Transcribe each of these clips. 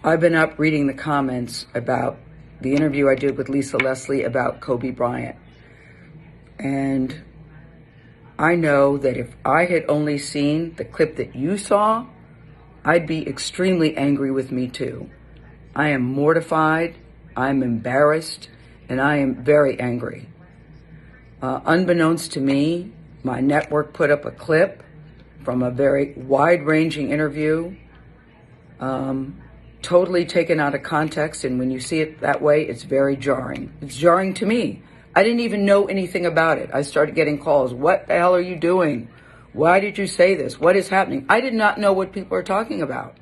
I've been up reading the comments about the interview I did with Lisa Leslie about Kobe Bryant. And I know that if I had only seen the clip that you saw, I'd be extremely angry with me too. I am mortified, I'm embarrassed, and I am very angry. Unbeknownst to me, my network put up a clip from a very wide-ranging interview, totally taken out of context, and when you see it that way, it's very jarring. It's jarring to me. I didn't even know anything about it. I started getting calls. What the hell are you doing? Why did you say this? What is happening? I did not know what people are talking about.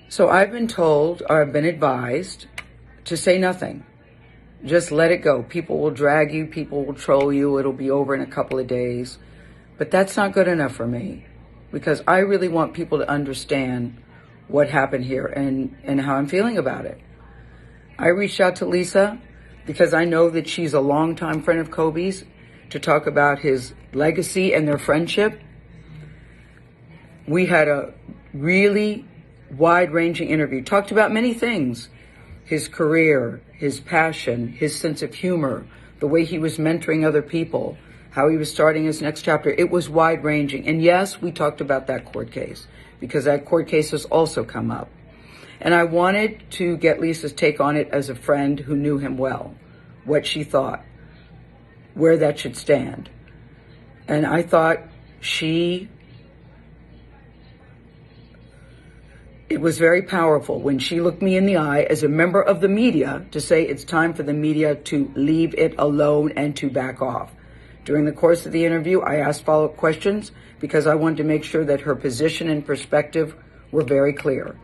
So I've been told, or I've been advised, to say nothing. Just let it go. People will drag you. People will troll you. It'll be over in a couple of days. But that's not good enough for me, because I really want people to understand what happened here and how I'm feeling about it. I reached out to Lisa because I know that she's a longtime friend of Kobe's, to talk about his legacy and their friendship. We had a really wide-ranging interview, talked about many things: his career, his passion, his sense of humor, the way he was mentoring other people, how he was starting his next chapter. It was wide-ranging. And yes, we talked about that court case, because that court case has also come up. And I wanted to get Lisa's take on it as a friend who knew him well, what she thought, where that should stand. And I thought it was very powerful when she looked me in the eye as a member of the media to say it's time for the media to leave it alone and to back off. During the course of the interview, I asked follow-up questions because I wanted to make sure that her position and perspective were very clear.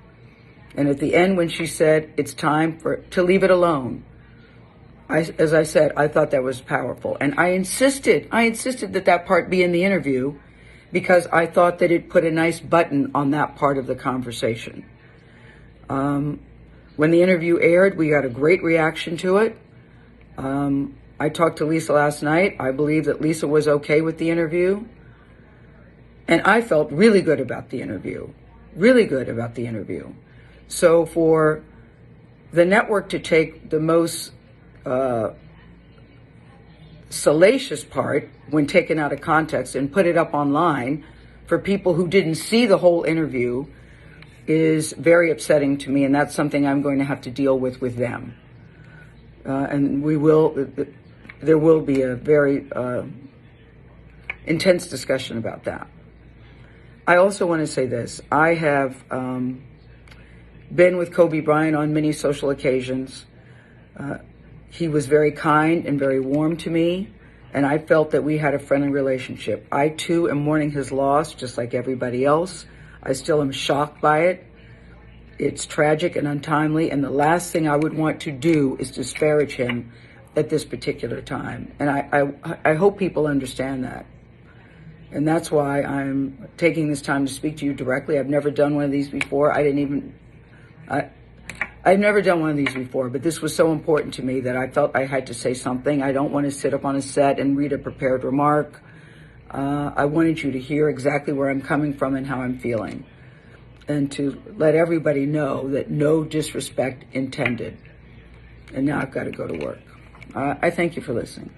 And at the end, when she said it's time to leave it alone, as I said, I thought that was powerful. And I insisted that part be in the interview, because I thought that it put a nice button on that part of the conversation. When the interview aired, we got a great reaction to it. I talked to Lisa last night. I believe that Lisa was okay with the interview. And I felt really good about the interview. So for the network to take the most salacious part, when taken out of context, and put it up online for people who didn't see the whole interview, is very upsetting to me. And that's something I'm going to have to deal with them. And there will be a very intense discussion about that. I also want to say this. I have been with Kobe Bryant on many social occasions. He was very kind and very warm to me, and I felt that we had a friendly relationship. I, too, am mourning his loss, just like everybody else. I still am shocked by it. It's tragic and untimely, and the last thing I would want to do is disparage him at this particular time. And I hope people understand that. And that's why I'm taking this time to speak to you directly. I've never done one of these before. I've never done one of these before, but this was so important to me that I felt I had to say something. I don't want to sit up on a set and read a prepared remark. I wanted you to hear exactly where I'm coming from and how I'm feeling, and to let everybody know that no disrespect intended. And now I've got to go to work. I thank you for listening.